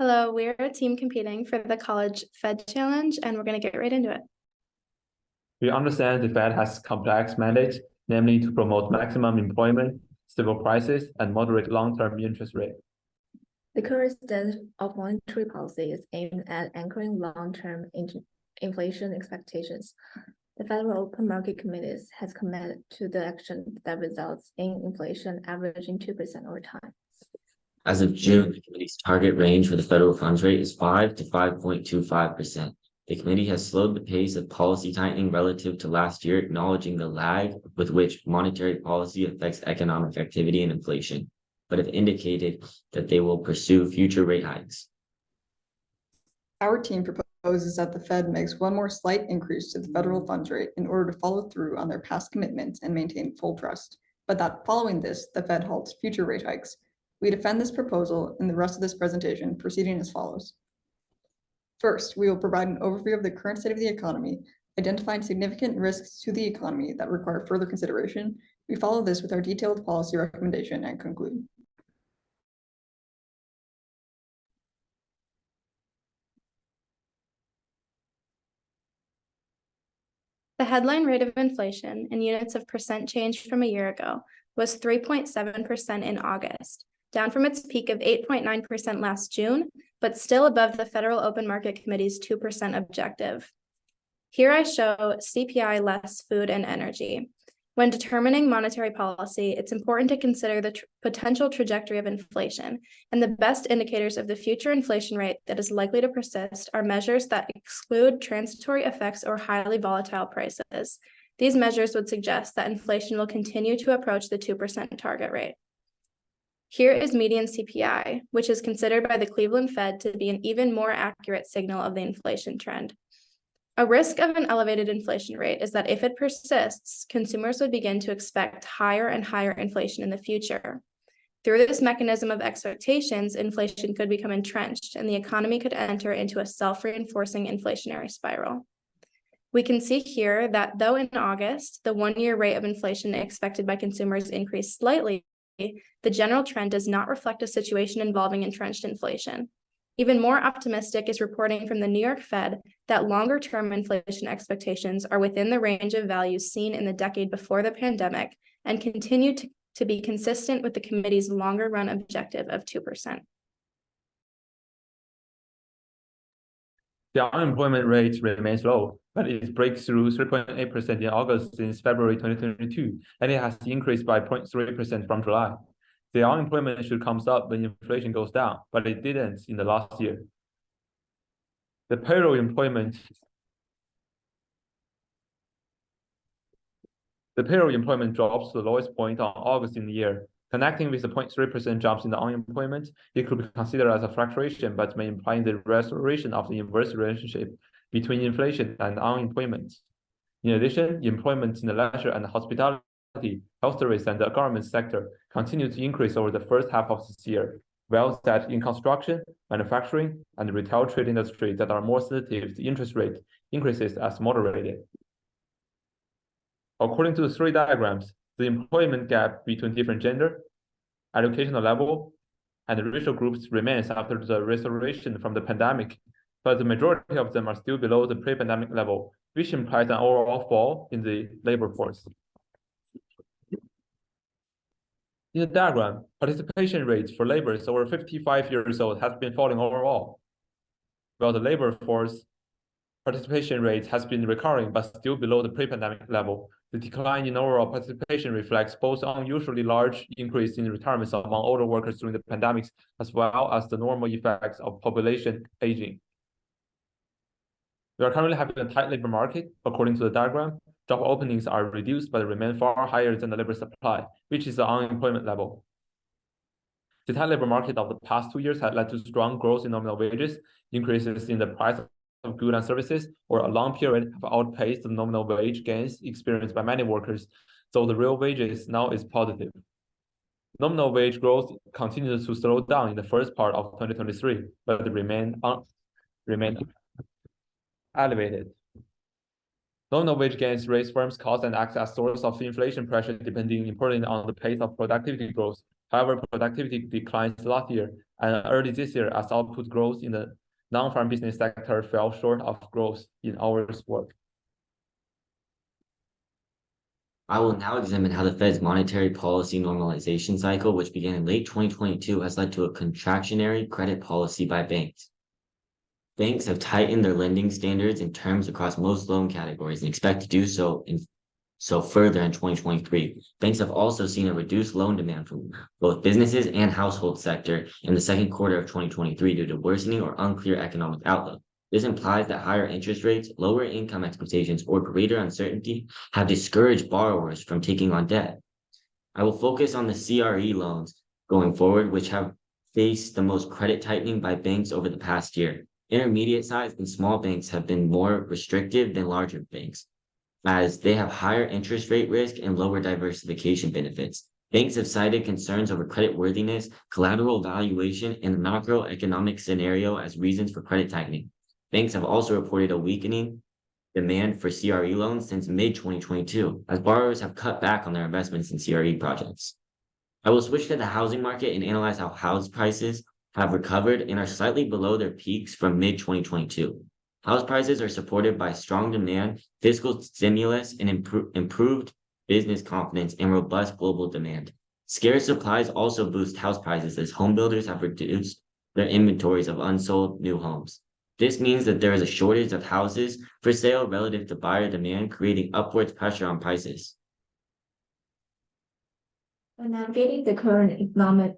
Hello, we're a team competing for the College Fed Challenge, and we're going to get right into it. We understand the Fed has complex mandates, namely to promote maximum employment, stable prices, and moderate long-term interest rate. The current state of monetary policy is aimed at anchoring long-term inflation expectations. The Federal Open Market Committee has committed to the action that results in inflation averaging 2% over time. As of June, the committee's target range for the federal funds rate is 5 to 5.25%. The committee has slowed the pace of policy tightening relative to last year, acknowledging the lag with which monetary policy affects economic activity and inflation, but have indicated that they will pursue future rate hikes. Our team proposes that the Fed makes one more slight increase to the federal funds rate in order to follow through on their past commitments and maintain full trust, but that following this, the Fed halts future rate hikes. We defend this proposal in the rest of this presentation, proceeding as follows. First, we will provide an overview of the current state of the economy, identifying significant risks to the economy that require further consideration. We follow this with our detailed policy recommendation and conclude. The headline rate of inflation in units of percent change from a year ago was 3.7% in August, down from its peak of 8.9% last June, but still above the Federal Open Market Committee's 2% objective. Here I show CPI less food and energy. When determining monetary policy, it's important to consider the potential trajectory of inflation, and the best indicators of the future inflation rate that is likely to persist are measures that exclude transitory effects or highly volatile prices. These measures would suggest that inflation will continue to approach the 2% target rate. Here is median CPI, which is considered by the Cleveland Fed to be an even more accurate signal of the inflation trend. A risk of an elevated inflation rate is that if it persists, consumers would begin to expect higher and higher inflation in the future. Through this mechanism of expectations, inflation could become entrenched and the economy could enter into a self-reinforcing inflationary spiral. We can see here that though in August, the one-year rate of inflation expected by consumers increased slightly, the general trend does not reflect a situation involving entrenched inflation. Even more optimistic is reporting from the New York Fed that longer-term inflation expectations are within the range of values seen in the decade before the pandemic and continue to be consistent with the committee's longer-run objective of 2%. The unemployment rate remains low, but it breaks through 3.8% in August since February 2022, and it has increased by 0.3% from July. The unemployment should come up when inflation goes down, but it didn't in the last year. The payroll employment drops to the lowest point on August in the year. Connecting with the 0.3% jumps in the unemployment, it could be considered as a fluctuation, but may imply the restoration of the inverse relationship between inflation and unemployment. In addition, employment in the leisure and hospitality, health service, and the government sector continue to increase over the first half of this year, while that in construction, manufacturing, and retail trade industry that are more sensitive to interest rate increases as moderated. According to the three diagrams, the employment gap between different gender, educational level, and racial groups remains after the restoration from the pandemic, but the majority of them are still below the pre-pandemic level, which implies an overall fall in the labor force. In the diagram, participation rates for laborers over 55 years old has been falling overall, while the labor force participation rate has been recovering but still below the pre-pandemic level. The decline in overall participation reflects both unusually large increase in retirements among older workers during the pandemic, as well as the normal effects of population aging. We are currently having a tight labor market. According to the diagram, job openings are reduced but remain far higher than the labor supply, which is the unemployment level. The tight labor market of the past 2 years had led to strong growth in nominal wages. Increases in the price of goods and services over a long period have outpaced the nominal wage gains experienced by many workers, so the real wages now is positive. Nominal wage growth continues to slow down in the first part of 2023, but remain elevated. Nominal wage gains raise firms' costs and act as source of inflation pressure, depending importantly on the pace of productivity growth. However, productivity declines last year and early this year as output growth in the non-farm business sector fell short of growth in hours worked. I will now examine how the Fed's monetary policy normalization cycle, which began in late 2022, has led to a contractionary credit policy by banks. Banks have tightened their lending standards and terms across most loan categories and expect to do so further in 2023. Banks have also seen a reduced loan demand from both businesses and household sector in the second quarter of 2023 due to worsening or unclear economic outlook. This implies that higher interest rates, lower income expectations, or greater uncertainty have discouraged borrowers from taking on debt. I will focus on the CRE loans going forward, which have faced the most credit tightening by banks over the past year. Intermediate-sized and small banks have been more restrictive than larger banks, as they have higher interest rate risk and lower diversification benefits. Banks have cited concerns over creditworthiness, collateral valuation, and the macroeconomic scenario as reasons for credit tightening. Banks have also reported a weakening demand for CRE loans since mid-2022, as borrowers have cut back on their investments in CRE projects. I will switch to the housing market and analyze how house prices have recovered and are slightly below their peaks from mid-2022. House prices are supported by strong demand, fiscal stimulus, and improved business confidence and robust global demand. Scarce supplies also boost house prices as home builders have reduced their inventories of unsold new homes. This means that there is a shortage of houses for sale relative to buyer demand, creating upwards pressure on prices. By navigating the current economic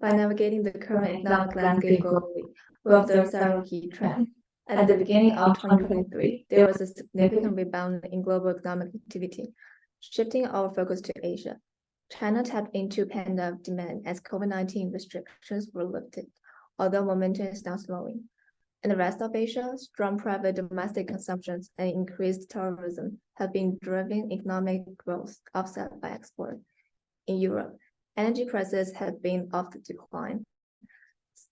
landscape globally, we observe several key trends. At the beginning of 2023, there was a significant rebound in global economic activity, shifting our focus to Asia. China tapped into pent-up demand as COVID-19 restrictions were lifted, although momentum is now slowing. In the rest of Asia, strong private domestic consumption and increased tourism have been driving economic growth offset by export. In Europe, energy prices have been off the decline,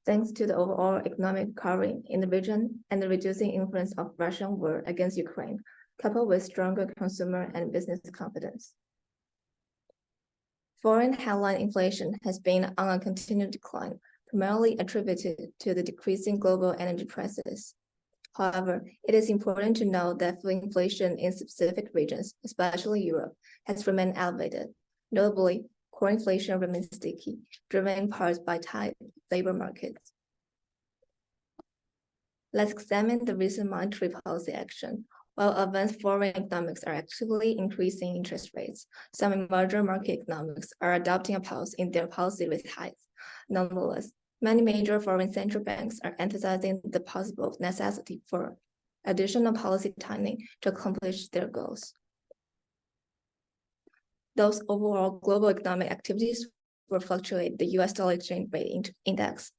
thanks to the overall economic recovery in the region and the reducing influence of Russian war against Ukraine, coupled with stronger consumer and business confidence. Foreign headline inflation has been on a continued decline, primarily attributed to the decreasing global energy prices. However, it is important to note that food inflation in specific regions, especially Europe, has remained elevated. Notably, core inflation remains sticky, driven in part by tight labor markets. Let's examine the recent monetary policy action. While advanced foreign economics are actively increasing interest rates, some emerging market economics are adopting a pause in their policy rate hikes. Nonetheless, many major foreign central banks are emphasizing the possible necessity for additional policy tightening to accomplish their goals. Those overall global economic activities will fluctuate the US dollar exchange rate index.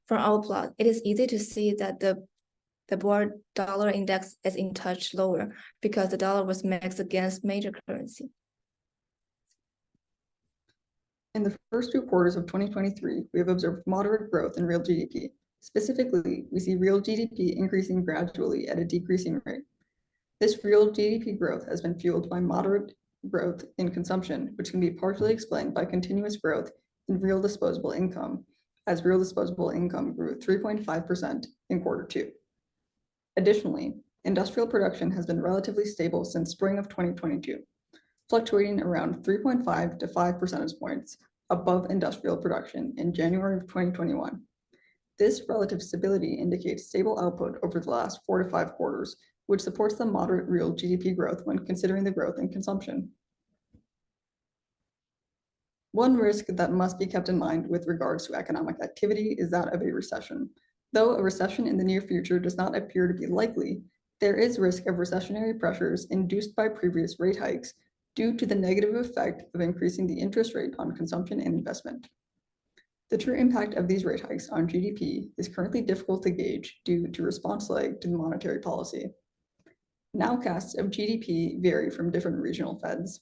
From our plot, it is easy to see that the board dollar index is in touch lower because the dollar was mixed against major currency. In the first 2 quarters of 2023, we have observed moderate growth in real GDP. Specifically, we see real GDP increasing gradually at a decreasing rate. This real GDP growth has been fueled by moderate growth in consumption, which can be partially explained by continuous growth in real disposable income, as real disposable income grew 3.5% in Q2. Additionally, industrial production has been relatively stable since spring of 2022, fluctuating around 3.5 to 5 percentage points above industrial production in January of 2021. This relative stability indicates stable output over the last 4 to 5 quarters, which supports the moderate real GDP growth when considering the growth in consumption. One risk that must be kept in mind with regards to economic activity is that of a recession. Though a recession in the near future does not appear to be likely, there is risk of recessionary pressures induced by previous rate hikes due to the negative effect of increasing the interest rate on consumption and investment. The true impact of these rate hikes on GDP is currently difficult to gauge due to response lag to the monetary policy. Nowcasts of GDP vary from different regional feds.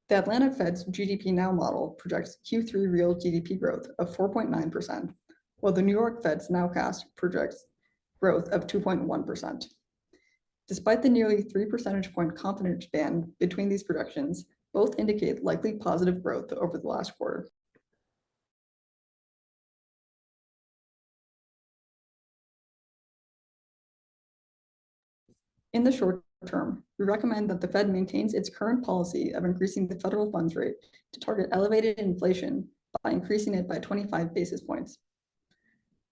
The Atlanta Fed's GDP Now model projects Q3 real GDP growth of 4.9%, while the New York Fed's Nowcast projects growth of 2.1%. Despite the nearly 3 percentage point confidence band between these projections, both indicate likely positive growth over the last quarter. In the short term, we recommend that the Fed maintains its current policy of increasing the federal funds rate to target elevated inflation by increasing it by 25 basis points.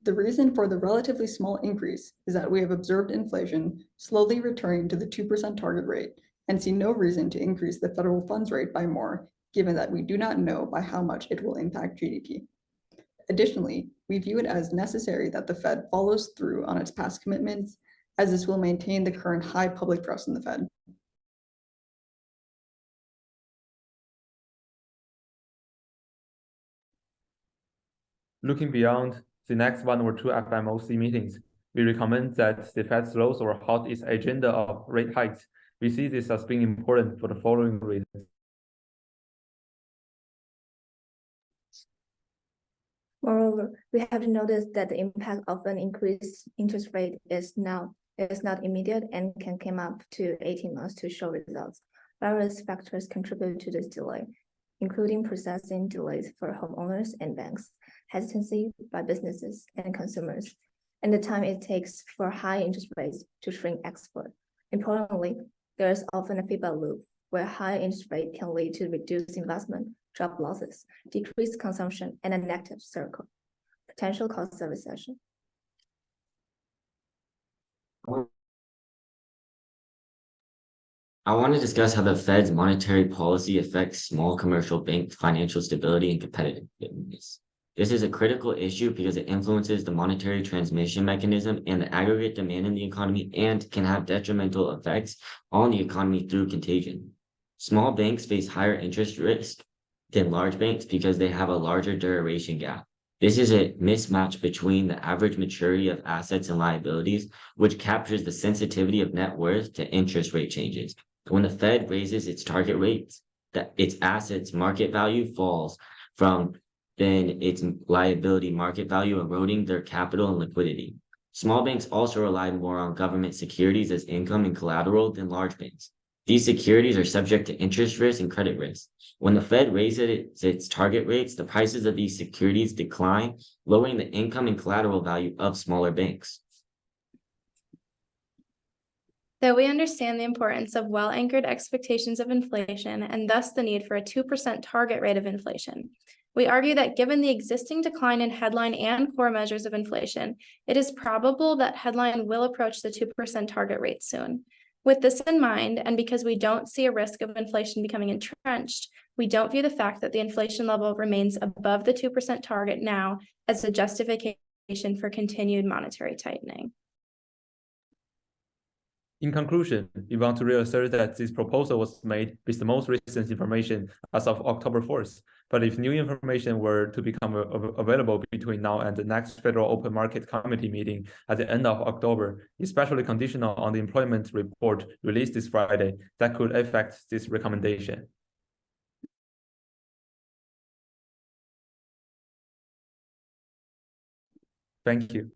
The reason for the relatively small increase is that we have observed inflation slowly returning to the 2% target rate and see no reason to increase the federal funds rate by more, given that we do not know by how much it will impact GDP. Additionally, we view it as necessary that the Fed follows through on its past commitments, as this will maintain the current high public trust in the Fed. Looking beyond the next 1 or 2 FOMC meetings, we recommend that the Fed slows or halt its agenda of rate hikes. We see this as being important for the following reasons. Moreover, we have to notice that the impact of an increased interest rate is not immediate and can come up to 18 months to show results. Various factors contribute to this delay, including processing delays for homeowners and banks, hesitancy by businesses and consumers, and the time it takes for high interest rates to shrink export. Importantly, there is often a feedback loop where high interest rate can lead to reduced investment, job losses, decreased consumption, and a negative circle, potential cause of recession. I want to discuss how the Fed's monetary policy affects small commercial bank financial stability and competitiveness. This is a critical issue because it influences the monetary transmission mechanism and the aggregate demand in the economy and can have detrimental effects on the economy through contagion. Small banks face higher interest risk than large banks because they have a larger duration gap. This is a mismatch between the average maturity of assets and liabilities, which captures the sensitivity of net worth to interest rate changes. When the Fed raises its target rates, its assets market value falls from then its liability market value, eroding their capital and liquidity. Small banks also rely more on government securities as income and collateral than large banks. These securities are subject to interest risk and credit risk. When the Fed raises its target rates, the prices of these securities decline, lowering the income and collateral value of smaller banks. Though we understand the importance of well-anchored expectations of inflation and thus the need for a 2% target rate of inflation, we argue that given the existing decline in headline and core measures of inflation, it is probable that headline will approach the 2% target rate soon. With this in mind, and because we don't see a risk of inflation becoming entrenched, we don't view the fact that the inflation level remains above the 2% target now as a justification for continued monetary tightening. In conclusion, we want to reassert that this proposal was made with the most recent information as of October 4th. But if new information were to become available between now and the next Federal Open Market Committee meeting at the end of October, especially conditional on the employment report released this Friday, that could affect this recommendation. Thank you.